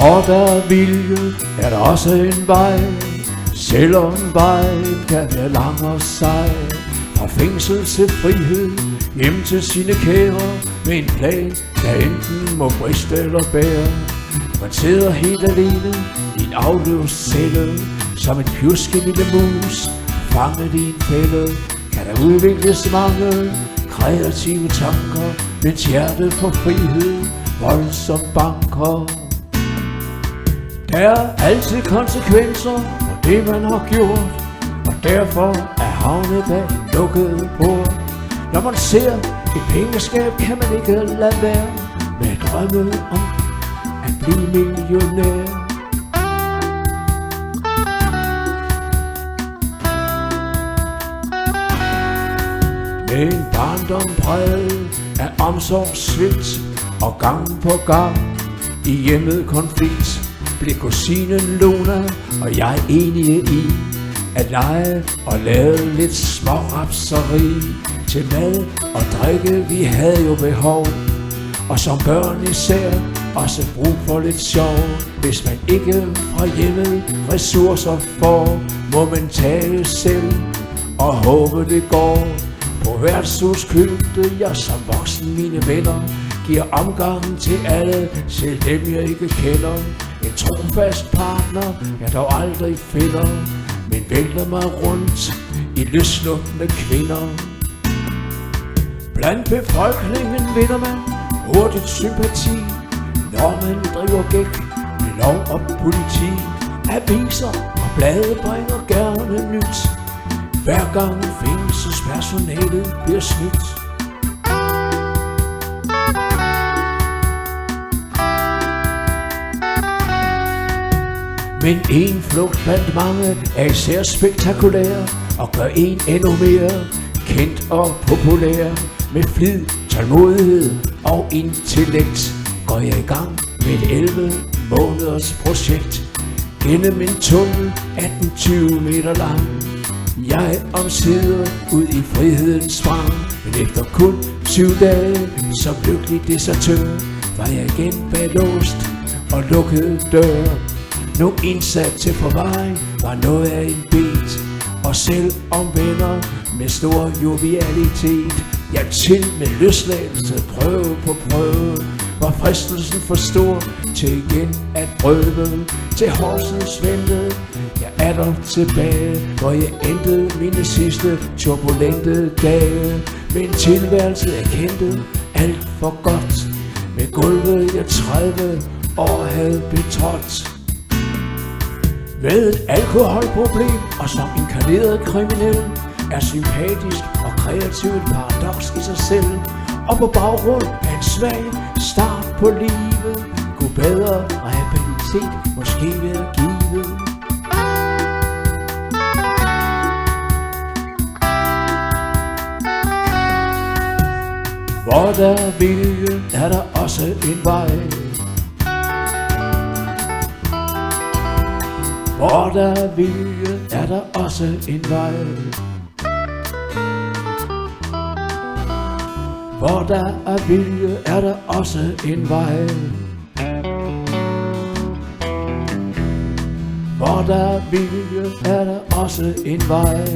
Hvor der er vilje, er der også en vej. Selvom vejen kan være lang og sej. Fra fængsel til frihed, hjem til sine kære. Med en plan, der enten må briste eller bære. Man sidder helt alene i en afløst celle. Som en pjuske lille mus, fanget i en fælde. Kan der udvikles mange kreative tanker, mens hjertet på frihed voldsomt banker. Der er altid konsekvenser for det man har gjort, og derfor er havnet bag en lukket port. Når man ser et pengeskab, kan man ikke lade være med at drømme om at blive millionær. Med en barndom præget af omsorgssvigt og gang på gang i hjemmet konflikt, blev kusinen Luna og jeg enige i at lege og lave lidt smårapseri. Til mad og drikke vi havde jo behov, og som børn især også brug for lidt sjov. Hvis man ikke fra hjemmet ressourcer får, må man tage selv og håbe det går. På værtshus købte jeg som voksen mine venner, giver omgangen til alle, selv dem jeg ikke kender. En trofast partner jeg dog aldrig finder, men vælter mig rundt i løslukkende kvinder. Blandt befolkningen vinder man hurtigt sympati, når man driver gæk med lov og politi. Aviser og blade bringer gerne nyt, hver gang fængselspersonalet bliver snydt. Men en flugt blandt mange er især spektakulær og gør en endnu mere kendt og populær. Med flid, tålmodighed og intellekt går jeg i gang med et 11 måneders projekt. Gennem en tunnel 18-20 meter lang, jeg omsider ud i frihedens sprang. Men efter kun 7 dage som lykkelig desertør, var jeg igen bag låst og lukkede dør. Nu indsat til forvaring var noget af en bit, og selv om venner med stor jovialitet hjalp til med løsladelse, prøve på prøve, var fristelsen for stor til igen at prøve. Til Horsens ventede jeg atter tilbage, hvor jeg endte mine sidste turbulente dage. Med en tilværelse jeg kendte alt for godt, med gulvet jeg 30 år havde betrådt. Med et alkoholproblem og som inkarneret kriminel, er sympatisk og kreativ et paradoks i sig selv. Og på baggrund af en svag start på livet, kunne bedre rehabilitet måske være givet. Hvor der er vilje, er der også en vej. Hvor der er vilje, er der også en vej. Hvor der er vilje, er der også en vej. Hvor der er vilje, er der også en vej.